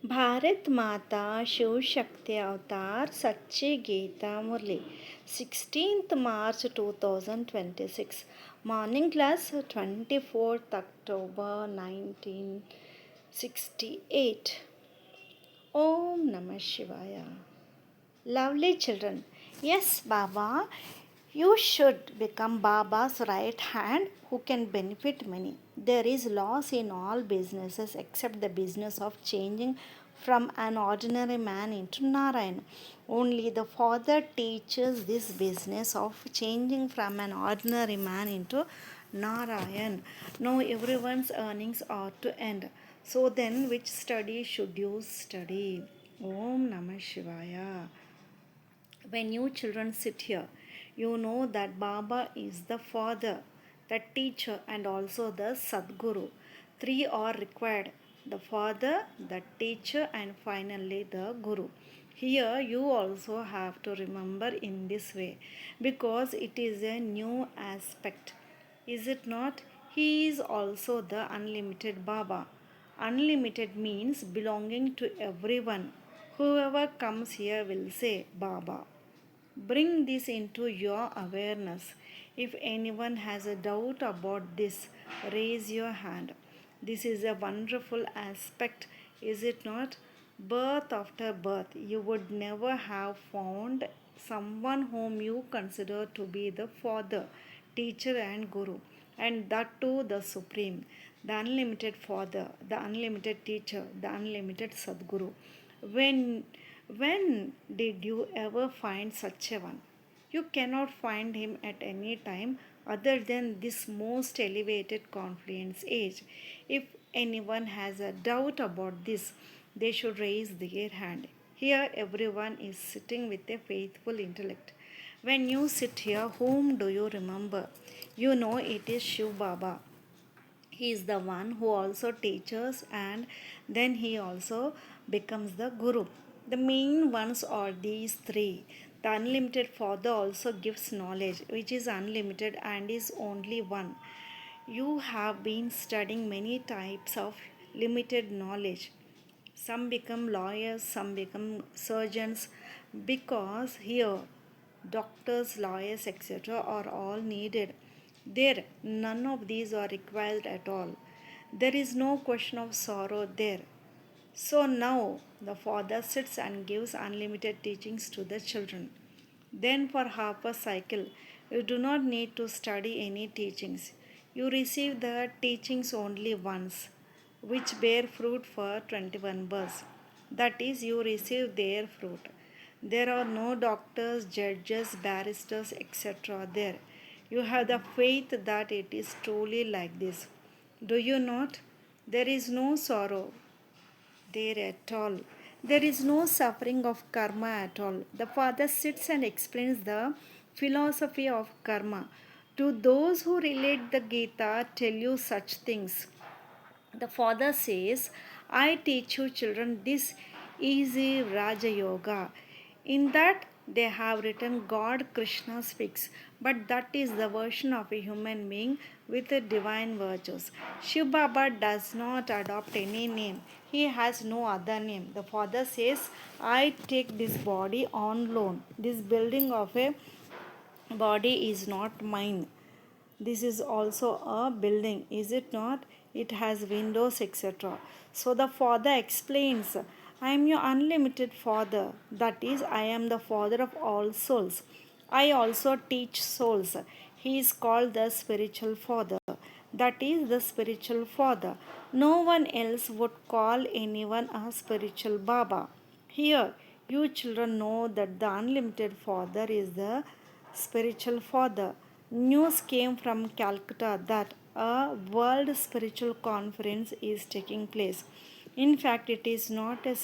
भारत माता शिव शक्ति अवतार सच्ची गीता मुरली 16th March 2026 morning class 24th October 1968 Om Namah Shivaya. Lovely children, yes, Baba, you should become Baba's right hand who can benefit many. There is loss in all businesses except the business of changing from an ordinary man into Narayan. Only the Father teaches this business of changing from an ordinary man into Narayan. Now everyone's earnings are to end. So then, which study should you study? Om Namah Shivaya. When you children sit here, you know that Baba is the father, the teacher, and also the Sadguru. Three are required: the father, the teacher, and finally the Guru. Here you also have to remember in this way because it is a new aspect. Is it not? He is also the unlimited Baba. Unlimited means belonging to everyone. Whoever comes here will say Baba. Bring this into your awareness. If anyone has a doubt about this, raise your hand. This is a wonderful aspect, is it not? Birth after birth, you would never have found someone whom you consider to be the father, teacher, and guru, and that too the supreme, the unlimited father, the unlimited teacher, the unlimited Sadguru. When when did you ever find such a one? You cannot find him at any time other than this most elevated confluence age. If anyone has a doubt about this, they should raise their hand. Here, everyone is sitting with a faithful intellect. When you sit here, whom do you remember? You know it is Shiv Baba. He is the one who also teaches and then he also becomes the guru. The main ones are these three. The unlimited father also gives knowledge which is unlimited and is only one. You have been studying many types of limited knowledge. Some become lawyers, some become surgeons because here doctors, lawyers, etc. are all needed. There, none of these are required at all. There is no question of sorrow there. So now the father sits and gives unlimited teachings to the children. Then, for half a cycle, you do not need to study any teachings. You receive the teachings only once, which bear fruit for 21 births. That is, you receive their fruit. There are no doctors, judges, barristers, etc. there. You have the faith that it is truly like this. Do you not? There is no sorrow there at all. There is no suffering of karma at all. The Father sits and explains the philosophy of karma. To those who relate the Gita, tell you such things. The Father says, I teach you children this easy Raja Yoga. In that they have written God Krishna speaks, but that is the version of a human being with divine virtues. Shiv Baba does not adopt any name. He has no other name. The Father says, I take this body on loan. This building of a body is not mine. This is also a building, is it not? It has windows, etc. So the Father explains, I am your unlimited Father. That is, I am the Father of all souls. I also teach souls. He is called the spiritual Father. That is the spiritual Father. No one else would call anyone a spiritual Baba. Here, you children know that the unlimited Father is the spiritual Father. News came from Calcutta that a World Spiritual Conference is taking place. In fact, it is not a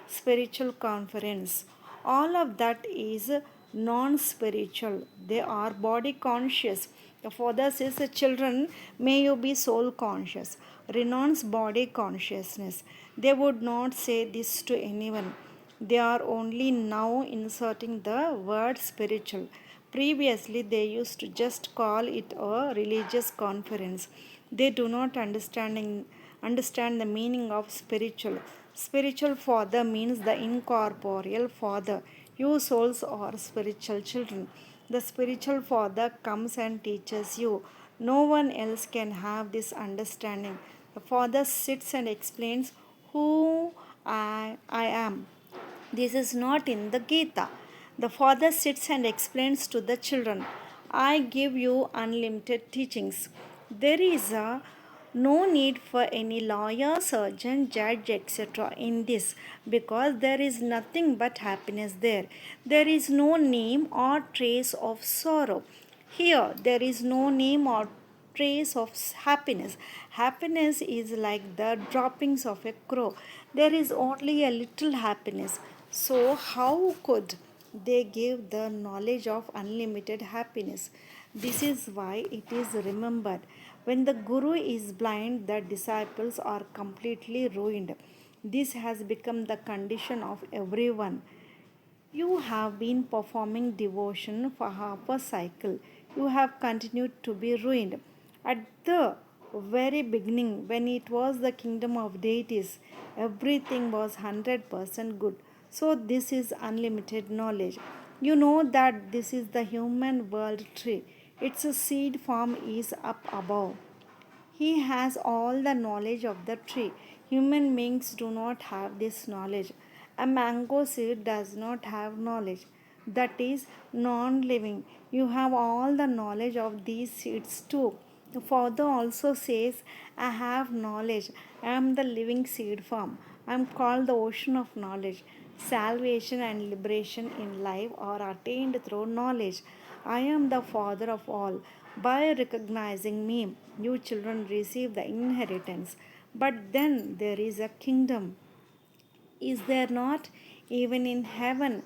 spiritual conference. All of that is non spiritual. They are body conscious. The Father says, children, may you be soul conscious. Renounce body consciousness. They would not say this to anyone. They are only now inserting the word spiritual. Previously, they used to just call it a religious conference. They do not understand understand the meaning of spiritual. Spiritual father means the incorporeal father. You souls are spiritual children. The spiritual father comes and teaches you. No one else can have this understanding. The father sits and explains who I am. This is not in the Geeta. The father sits and explains to the children, I give you unlimited teachings. There is no need for any lawyer, surgeon, judge, etc. in this because there is nothing but happiness there. There is no name or trace of sorrow. Here, there is no name or trace of happiness. Happiness is like the droppings of a crow. There is only a little happiness. So, how could they give the knowledge of unlimited happiness? This is why it is remembered. When the Guru is blind, the disciples are completely ruined. This has become the condition of everyone. You have been performing devotion for half a cycle. You have continued to be ruined. At the very beginning, when it was the kingdom of deities, everything was 100% good. So, this is unlimited knowledge. You know that this is the human world tree. Its seed form is up above. He has all the knowledge of the tree. Human beings do not have this knowledge. A mango seed does not have knowledge. That is non living. You have all the knowledge of these seeds too. The Father also says, I have knowledge. I am the living seed form. I am called the ocean of knowledge. Salvation and liberation in life are attained through knowledge. I am the Father of all. By recognizing me, you children receive the inheritance. But then there is a kingdom. Is there not? Even in heaven,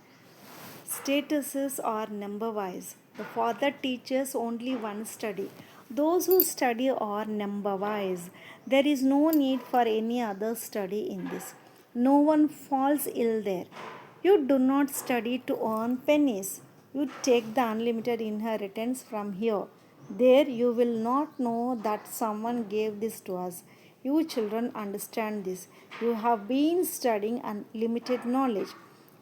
statuses are number wise. The Father teaches only one study. Those who study are number wise. There is no need for any other study in this. No one falls ill there. You do not study to earn pennies. You take the unlimited inheritance from here. There you will not know that someone gave this to us. You children understand this. You have been studying unlimited knowledge.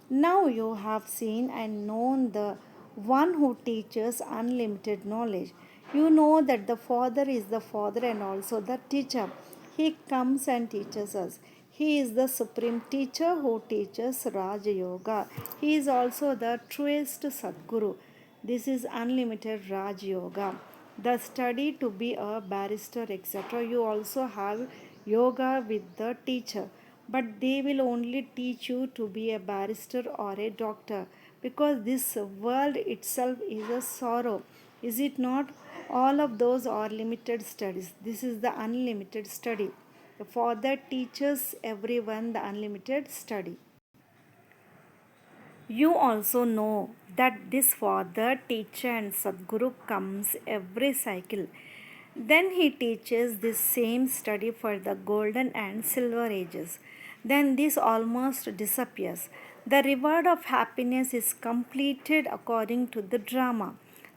Now you have seen and known the one who teaches unlimited knowledge. You know that the Father is the Father and also the teacher. He comes and teaches us. He is the supreme teacher who teaches Raja Yoga. He is also the truest Sadguru. This is unlimited Raj Yoga. The study to be a barrister, etc. You also have yoga with the teacher, but they will only teach you to be a barrister or a doctor because this world itself is a sorrow. Is it not? All of those are limited studies. This is the unlimited study. The Father teaches everyone the unlimited study. You also know that this Father, teacher, and Sadguru comes every cycle. Then he teaches this same study for the golden and silver ages. Then this almost disappears. The reward of happiness is completed according to the drama.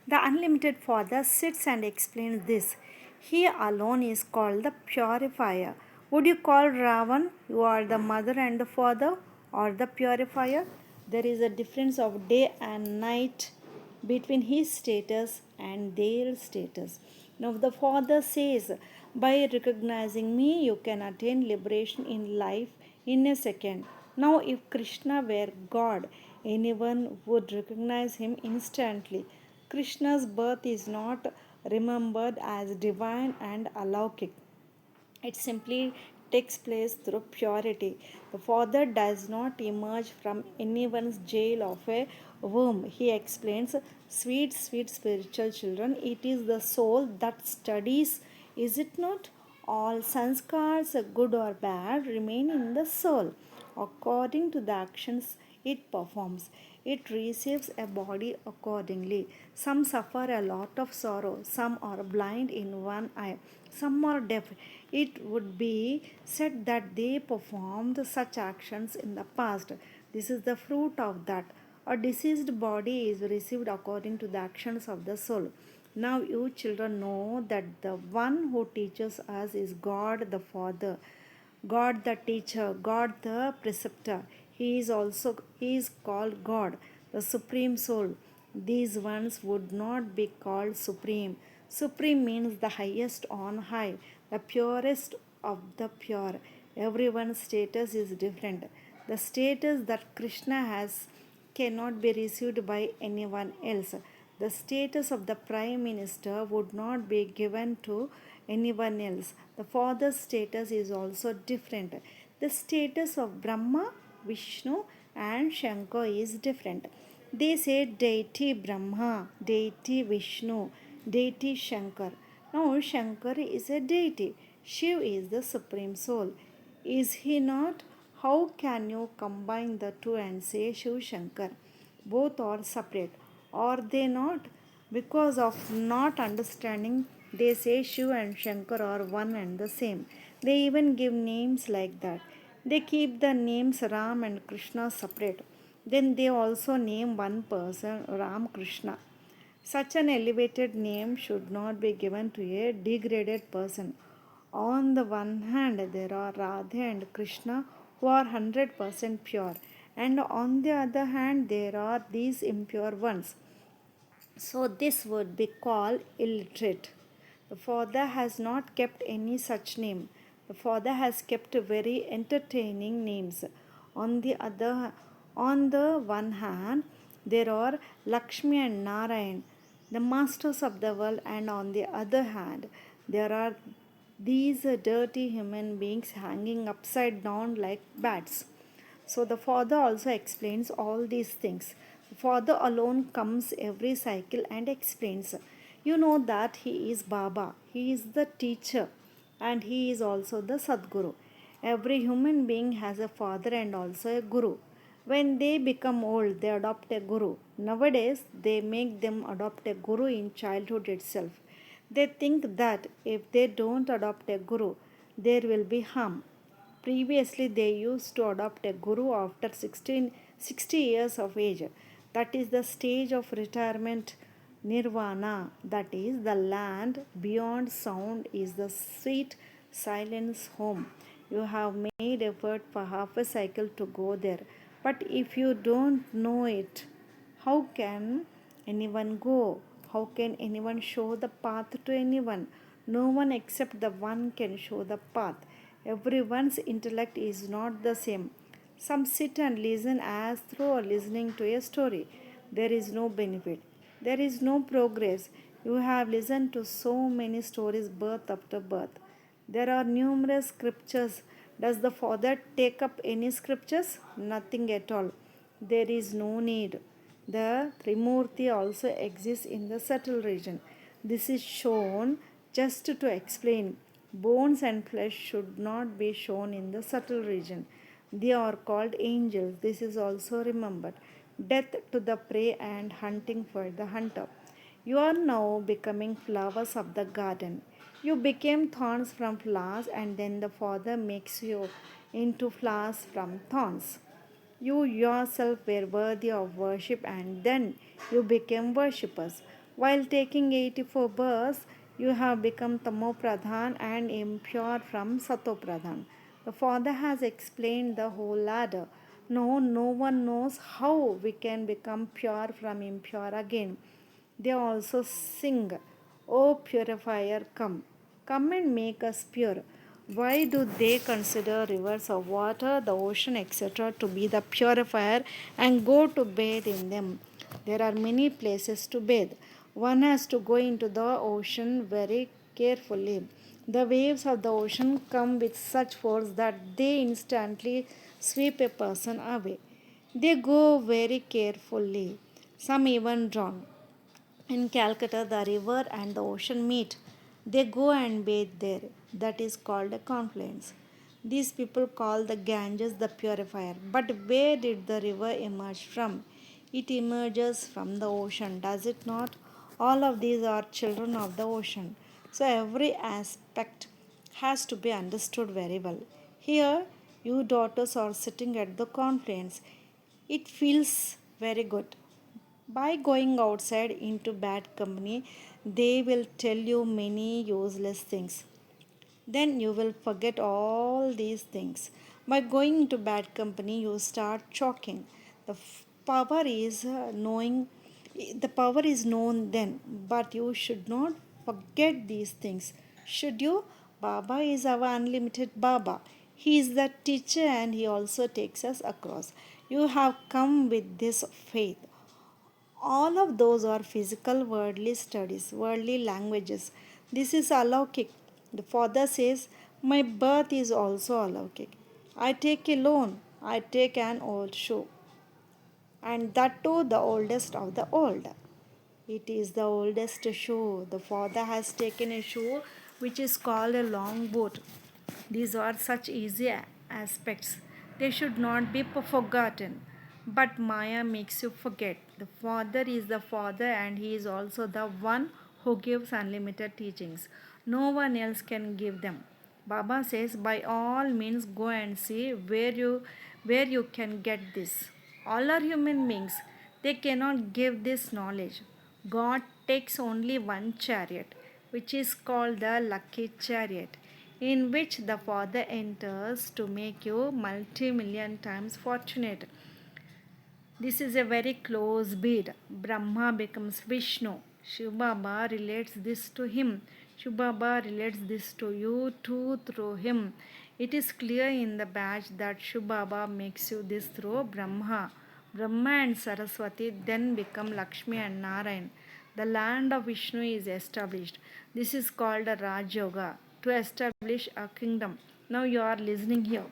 The unlimited Father sits and explains this. He alone is called the purifier. Would you call Ravan? You are the mother and the father, or the purifier? There is a difference of day and night between his status and their status. Now, the Father says, by recognizing me, you can attain liberation in life in a second. Now, if Krishna were God, anyone would recognize him instantly. Krishna's birth is not remembered as divine and alaukic. It simply takes place through purity. The Father does not emerge from anyone's jail of a womb. He explains, sweet, sweet spiritual children, it is the soul that studies, is it not? All sanskars, good or bad, remain in the soul. According to the actions it performs, it receives a body accordingly. Some suffer a lot of sorrow, some are blind in one eye, some are deaf. It would be said that they performed such actions in the past. This is the fruit of that. A diseased body is received according to the actions of the soul. Now you children know that the one who teaches us is God the Father, God the teacher, God the preceptor. He is called God, the supreme soul. These ones would not be called supreme. Supreme means the highest on high, the purest of the pure. Everyone's status is different. The status that Krishna has cannot be received by anyone else. The status of the Prime Minister would not be given to anyone else. The Father's status is also different. The status of Brahma, Vishnu, and Shankar is different. They say deity Brahma, deity Vishnu, deity Shankar. Now, Shankar is a deity. Shiv is the supreme soul. Is he not? How can you combine the two and say Shiv Shankar? Both are separate. Are they not? Because of not understanding, they say Shiv and Shankar are one and the same. They even give names like that. They keep the names Ram and Krishna separate. Then they also name one person Ram Krishna. Such an elevated name should not be given to a degraded person. On the one hand, there are Radha and Krishna who are 100% pure, and on the other hand, there are these impure ones. So, this would be called illiterate. The father has not kept any such name. The father has kept very entertaining names. On the other, on the one hand, there are Lakshmi and Narayan, the masters of the world, and on the other hand, there are these dirty human beings hanging upside down like bats. So the Father also explains all these things. The Father alone comes every cycle and explains. You know that He is Baba, He is the teacher, and He is also the Sadguru. Every human being has a father and also a guru. When they become old, they adopt a guru. Nowadays, they make them adopt a guru in childhood itself. They think that if they don't adopt a guru, there will be harm. Previously, they used to adopt a guru after 60 years of age. That is the stage of retirement nirvana. That is the land beyond sound is the sweet silence home. You have made effort for half a cycle to go there. But if you don't know it, how can anyone go? How can anyone show the path to anyone? No one except the one can show the path. Everyone's intellect is not the same. Some sit and listen as through listening to a story. There is no benefit. There is no progress. You have listened to so many stories birth after birth. There are numerous scriptures. Does the Father take up any scriptures? Nothing at all. There is no need. The Trimurti also exists in the subtle region. This is shown just to explain. Bones and flesh should not be shown in the subtle region. They are called angels. This is also remembered. Death to the prey and hunting for the hunter. You are now becoming flowers of the garden. You became thorns from flowers, and then the Father makes you into flowers from thorns. You yourself were worthy of worship, and then you became worshippers. While taking 84 births, you have become Tamopradhan and impure from Satopradhan. The Father has explained the whole ladder. No, no one knows how we can become pure from impure again. They also sing, O purifier, come. Come and make us pure. Why do they consider rivers of water, the ocean, etc., to be the purifier and go to bathe in them? There are many places to bathe. One has to go into the ocean very carefully. The waves of the ocean come with such force that they instantly sweep a person away. They go very carefully. Some even drown. In Calcutta, the river and the ocean meet. They go and bathe there. That is called a confluence. These people call the Ganges the purifier. But where did the river emerge from? It emerges from the ocean, does it not? All of these are children of the ocean. So every aspect has to be understood very well. Here, you daughters are sitting at the confluence. It feels very good. By going outside into bad company, they will tell you many useless things. Then you will forget all these things. By going into bad company, you start choking. Power is knowing, the power is known then, but you should not forget these things. Should you? Baba is our unlimited Baba. He is the teacher and he also takes us across. You have come with this faith. All of those are physical worldly studies, worldly languages. This is alaukic. The father says, my birth is also alaukic. I take a loan, I take an old shoe, and that too the oldest of the old. It is the oldest shoe. The father has taken a shoe which is called a long boot. These are such easy aspects. They should not be forgotten. But Maya makes you forget. The Father is the Father and He is also the one who gives unlimited teachings. No one else can give them. Baba says, by all means, go and see where you can get this. All are human beings. They cannot give this knowledge. God takes only one chariot, which is called the lucky chariot, in which the Father enters to make you multi-million times fortunate. This is a very close bead. Brahma becomes Vishnu. Shiv Baba relates this to him. Shiv Baba relates this to you too through him. It is clear in the badge that Shiv Baba makes you this through Brahma. Brahma and Saraswati then become Lakshmi and Narayan. The land of Vishnu is established. This is called a Raj Yoga, to establish a kingdom. Now you are listening here.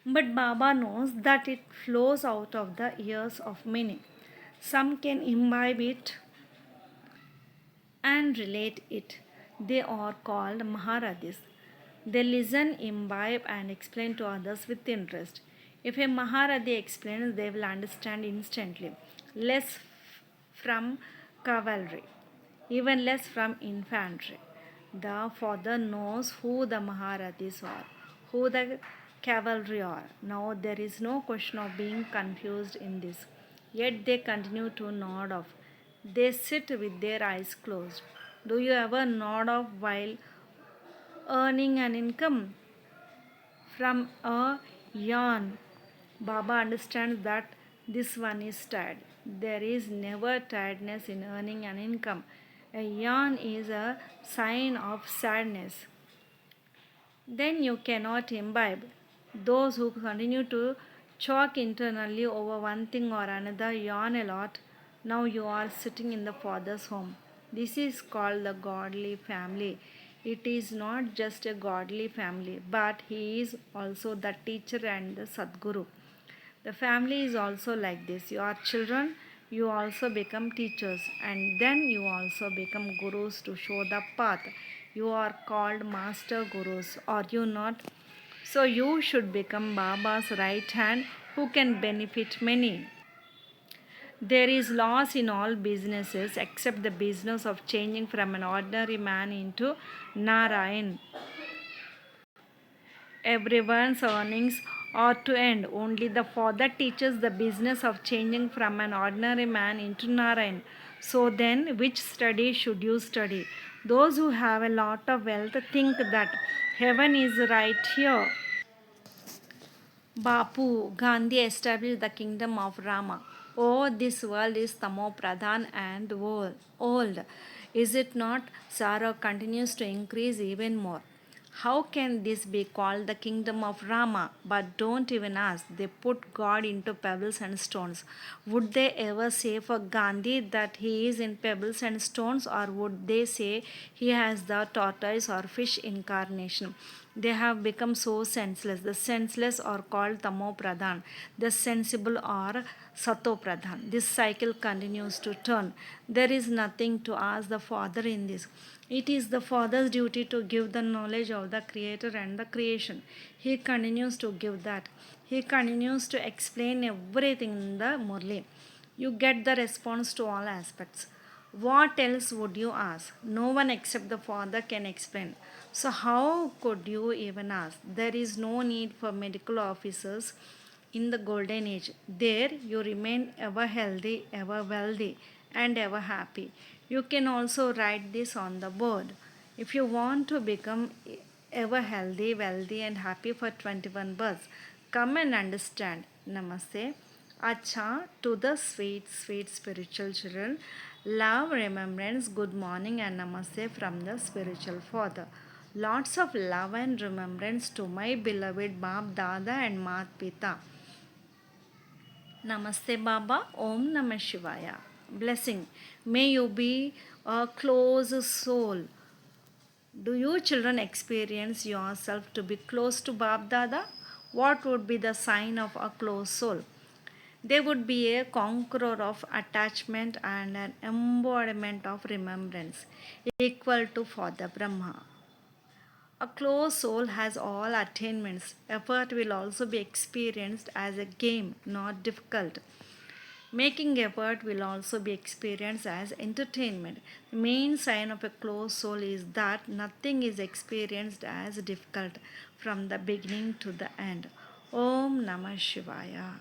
But Baba knows that it flows out of the ears of many. Some can imbibe it and relate it. They are called Maharadis. They listen, imbibe, and explain to others with interest. If a Maharadi explains, they will understand instantly. Less from cavalry, even less from infantry. The father knows who the Maharathis are, who the cavalry are. Now there is no question of being confused in this. Yet they continue to nod off. They sit with their eyes closed. Do you ever nod off while earning an income? From a yawn, Baba understands that this one is tired. There is never tiredness in earning an income. A yawn is a sign of sadness. Then you cannot imbibe. Those who continue to choke internally over one thing or another yawn a lot. Now you are sitting in the Father's home. This is called the godly family. It is not just a godly family, but he is also the teacher and the Sadguru. The family is also like this. You are children, you also become teachers, and then you also become gurus to show the path. You are called master gurus, are you not? So you should become Baba's right hand who can benefit many. There is loss in all businesses except the business of changing from an ordinary man into Narayan. Everyone's earnings are to end. Only the Father teaches the business of changing from an ordinary man into Narayan. So then, which study should you study? Those who have a lot of wealth think that heaven is right here. Bapu, Gandhi established the kingdom of Rama. Oh, this world is Tamo Pradhan and old. Is it not? Sorrow continues to increase even more. How can this be called the kingdom of Rama? But don't even ask. They put God into pebbles and stones. Would they ever say for Gandhi that he is in pebbles and stones, or would they say he has the tortoise or fish incarnation? They have become so senseless. The senseless are called Tamo Pradhan. The sensible are Sato Pradhan. This cycle continues to turn. There is nothing to ask the Father in this. It is the Father's duty to give the knowledge of the Creator and the creation. He continues to give that. He continues to explain everything in the Murli. You get the response to all aspects. What else would you ask? No one except the Father can explain. So, how could you even ask? There is no need for medical officers in the golden age. There you remain ever healthy, ever wealthy, and ever happy. You can also write this on the board. If you want to become ever healthy, wealthy, and happy for 21 births, come and understand. Namaste. Acha to the sweet, sweet spiritual children. Love, remembrance, good morning, and namaste from the spiritual father. Lots of love and remembrance to my beloved Bab Dada and Mat Pita. Namaste Baba. Om Namah Shivaya. Blessing. May you be a close soul. Do you children experience yourself to be close to Bab Dada? What would be the sign of a close soul? They would be a conqueror of attachment and an embodiment of remembrance, equal to Father Brahma. A close soul has all attainments. Effort will also be experienced as a game, not difficult. Making effort will also be experienced as entertainment. The main sign of a closed soul is that nothing is experienced as difficult from the beginning to the end. Om Namah Shivaya.